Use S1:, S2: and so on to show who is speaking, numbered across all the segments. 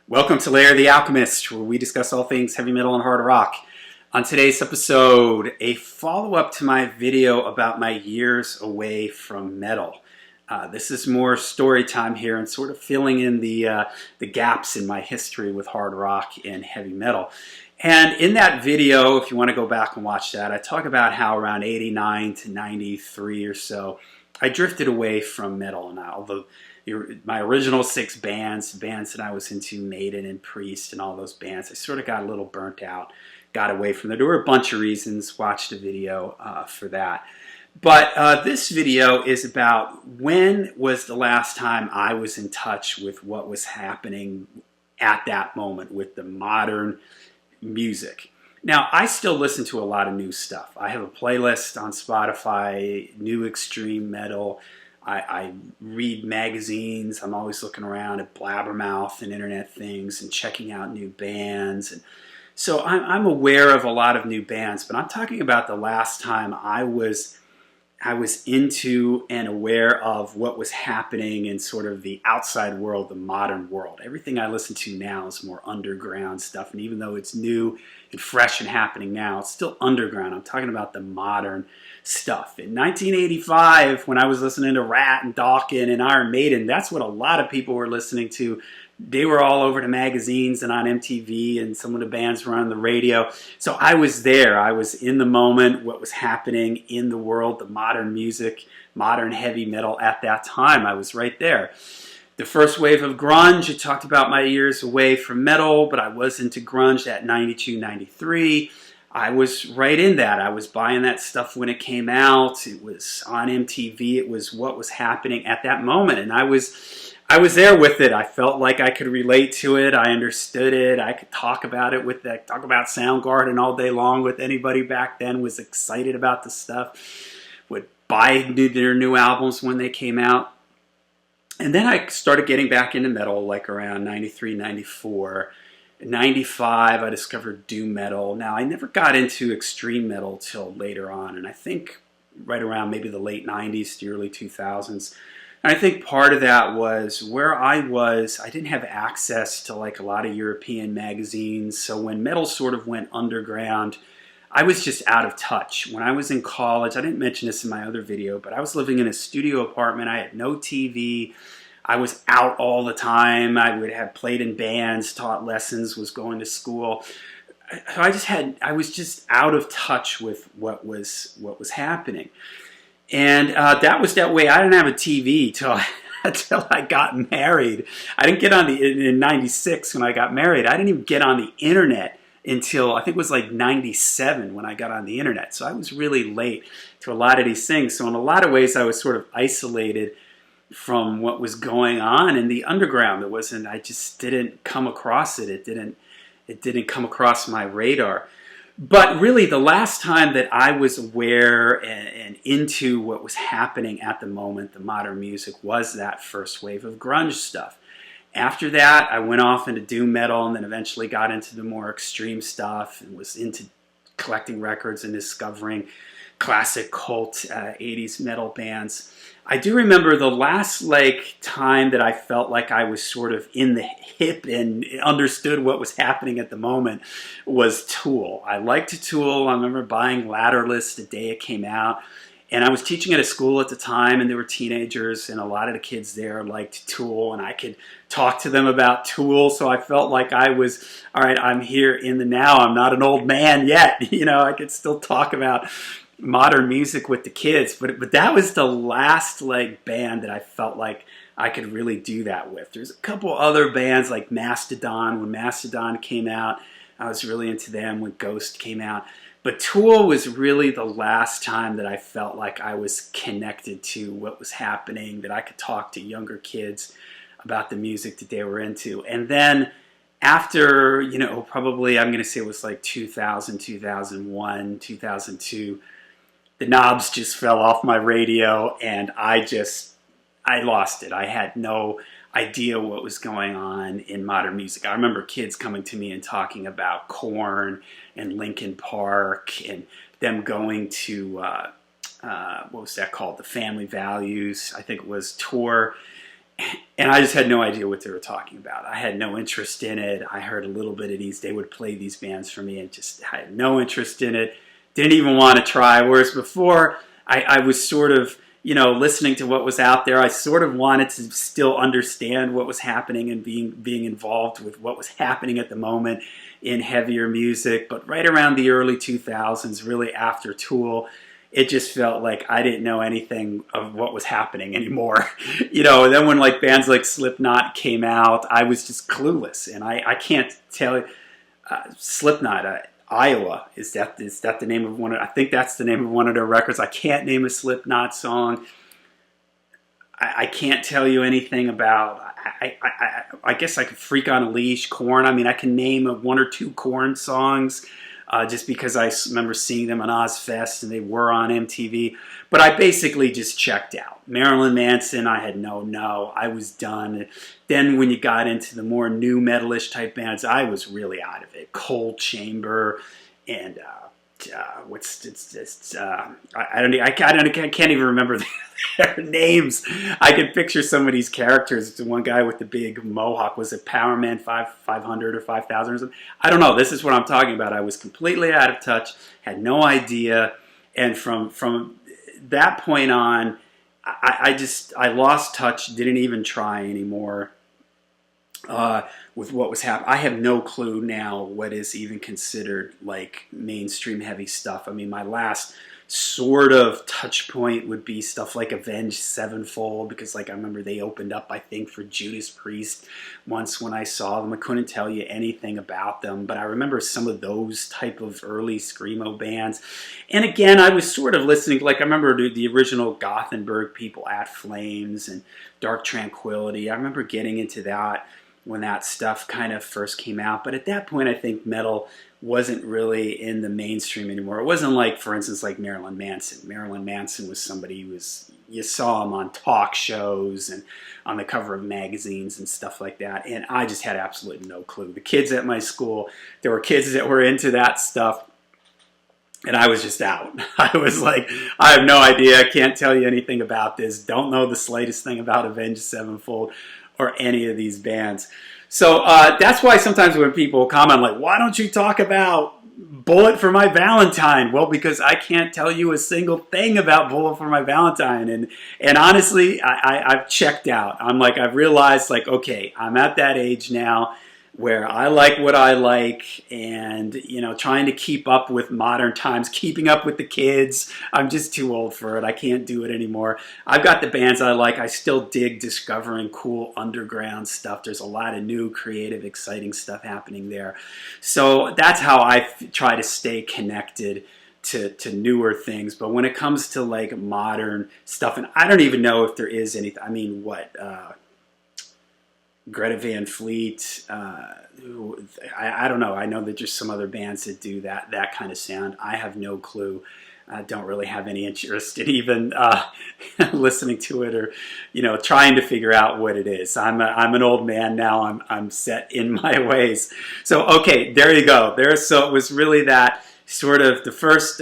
S1: Welcome to Lair the Alchemist, where we discuss all things heavy metal and hard rock. On today's episode, a follow-up to my video about my years away from metal. This is more story time here and sort of filling in the gaps in my history with hard rock and heavy metal. And in that video, if you want to go back and watch that, I talk about how around 89 to 93 or so, I drifted away from metal. And although my original six bands that I was into, Maiden and Priest and all those bands, I sort of got a little burnt out, got away from it. There were a bunch of reasons, watched a video for that. But this video is about when was the last time I was in touch with what was happening at that moment with the modern music. Now, I still listen to a lot of new stuff. I have a playlist on Spotify, new extreme metal. I read magazines. I'm always looking around at Blabbermouth and internet things and checking out new bands. And so I'm aware of a lot of new bands, but I'm talking about the last time I was into and aware of what was happening in sort of the outside world, the modern world. Everything I listen to now is more underground stuff, and even though it's new and fresh and happening now, it's still underground. I'm talking about the modern stuff. In 1985, when I was listening to Rat and Dawkins and Iron Maiden, that's what a lot of people were listening to. They were all over the magazines and on MTV, and some of the bands were on the radio. So I was there. I was in the moment, what was happening in the world, the modern music, modern heavy metal at that time. I was right there. The first wave of grunge, it talked about my years away from metal, but I was into grunge at 92, 93. I was right in that. I was buying that stuff when it came out. It was on MTV. It was what was happening at that moment, and I was there with it. I felt like I could relate to it. I understood it. I could talk about it talk about Soundgarden all day long with anybody back then. Was excited about the stuff. Would buy their new albums when they came out. And then I started getting back into metal like around 93, 94. In 95, I discovered doom metal. Now, I never got into extreme metal till later on, and I think right around maybe the late 90s, the early 2000s. And I think part of that was where I was, I didn't have access to like a lot of European magazines, so when metal sort of went underground, I was just out of touch. When I was in college, I didn't mention this in my other video, but I was living in a studio apartment. I had no TV. I was out all the time. I would have played in bands, taught lessons, was going to school. So I was just out of touch with what was happening. And that was that way. I didn't have a TV until I got married. I didn't get on in 96 when I got married. I didn't even get on the internet until I think it was like 97 when I got on the internet. So I was really late to a lot of these things. So in a lot of ways, I was sort of isolated from what was going on in the underground. I just didn't come across it. It didn't come across my radar. But really, the last time that I was aware and into what was happening at the moment, the modern music, was that first wave of grunge stuff. After that, I went off into doom metal and then eventually got into the more extreme stuff and was into collecting records and discovering classic cult 80s metal bands. I do remember the last time that I felt like I was sort of in the hip and understood what was happening at the moment was Tool. I liked Tool. I remember buying Ladderless the day it came out. And I was teaching at a school at the time, and there were teenagers, and a lot of the kids there liked Tool, and I could talk to them about Tool, so I felt like I was, all right, I'm here in the now. I'm not an old man yet. I could still talk about modern music with the kids, but that was the last band that I felt like I could really do that with. There's a couple other bands like Mastodon. When Mastodon came out, I was really into them. When Ghost came out, but Tool was really the last time that I felt like I was connected to what was happening, that I could talk to younger kids about the music that they were into. And then after, probably I'm going to say it was like 2000, 2001, 2002, the knobs just fell off my radio, and I lost it. I had no idea what was going on in modern music. I remember kids coming to me and talking about Korn and Linkin Park and them going to, what was that called? The Family Values, I think it was, tour. And I just had no idea what they were talking about. I had no interest in it. I heard a little bit of these. They would play these bands for me and just had no interest in it. Didn't even want to try. Whereas before, I was sort of, listening to what was out there. I sort of wanted to still understand what was happening and being involved with what was happening at the moment in heavier music. But right around the early 2000s, really after Tool, it just felt like I didn't know anything of what was happening anymore. And then when like bands like Slipknot came out, I was just clueless. And I can't tell you, Slipknot, Iowa, is that the name of one? I think that's the name of one of their records. I can't name a Slipknot song. I can't tell you anything about. I guess I could Freak on a Leash, Korn. I mean, I can name one or two Korn songs. Just because I remember seeing them on Ozfest and they were on MTV. But I basically just checked out. Marilyn Manson, I had I was done. Then when you got into the more new metalish type bands, I was really out of it. Cold Chamber and I can't even remember their names. I can picture some of these characters. The one guy with the big mohawk, was it Power Man 500 or 5000 or something? I don't know. This is what I'm talking about. I was completely out of touch, had no idea, and from that point on, I lost touch. Didn't even try anymore. With what was happening. I have no clue now what is even considered like mainstream heavy stuff. I mean, my last sort of touch point would be stuff like Avenged Sevenfold, because like I remember they opened up, I think, for Judas Priest once when I saw them. I couldn't tell you anything about them, but I remember some of those type of early screamo bands. And again, I was sort of listening, like I remember the original Gothenburg people, At Flames and Dark Tranquillity. I remember getting into that when that stuff kind of first came out. But at that point, I think metal wasn't really in the mainstream anymore. It wasn't like, for instance, like Marilyn Manson. Marilyn Manson was somebody who you saw him on talk shows and on the cover of magazines and stuff like that. And I just had absolutely no clue. The kids at my school, there were kids that were into that stuff. And I was just out. I was like, I have no idea. I can't tell you anything about this. Don't know the slightest thing about Avenged Sevenfold or any of these bands. So that's why sometimes when people comment like, why don't you talk about Bullet for My Valentine? Well, because I can't tell you a single thing about Bullet for My Valentine. And honestly, I've checked out. I've realized like, okay, I'm at that age now where I like what I like, and trying to keep up with modern times, keeping up with the kids. I'm just too old for it. I can't do it anymore. I've got the bands I like. I still dig discovering cool underground stuff. There's a lot of new, creative, exciting stuff happening there. So that's how I try to stay connected to newer things. But when it comes to like modern stuff, and I don't even know if there is anything. I mean, Greta Van Fleet, I don't know. I know that there's some other bands that do that kind of sound. I have no clue. I don't really have any interest in even listening to it or, trying to figure out what it is. I'm an old man now. I'm set in my ways. So, okay, there you go. So it was really that sort of the first,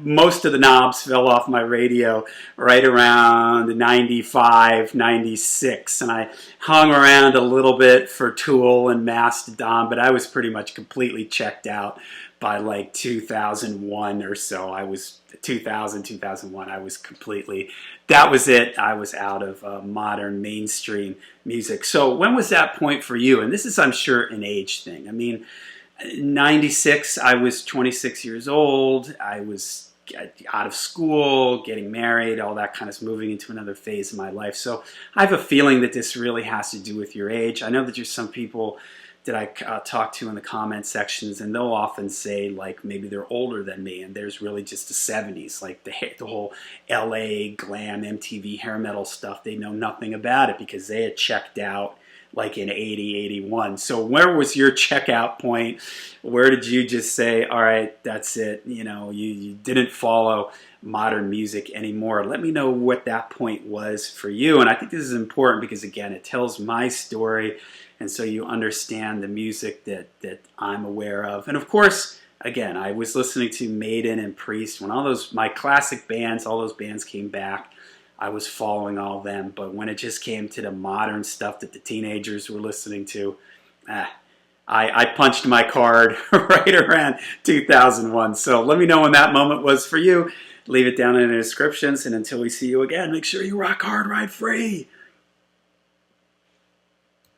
S1: most of the knobs fell off my radio right around 95, 96. And I hung around a little bit for Tool and Mastodon, but I was pretty much completely checked out by like 2001 or so. I was 2001. I was completely, that was it. I was out of modern mainstream music. So when was that point for you? And this is, I'm sure, an age thing. I mean, 96, I was 26 years old. I was out of school, getting married, all that kind of moving into another phase of my life. So I have a feeling that this really has to do with your age. I know that there's some people that I talk to in the comment sections, and they'll often say like maybe they're older than me, and there's really just the 70s, like the whole LA glam MTV hair metal stuff. They know nothing about it because they had checked out like in 80, 81. So where was your checkout point? Where did you just say, all right, that's it? You didn't follow modern music anymore. Let me know what that point was for you. And I think this is important because, again, it tells my story. And so you understand the music that I'm aware of. And of course, again, I was listening to Maiden and Priest when my classic bands, all those bands came back. I was following all of them. But when it just came to the modern stuff that the teenagers were listening to, I punched my card right around 2001. So let me know when that moment was for you. Leave it down in the descriptions. And until we see you again, make sure you rock hard, ride free.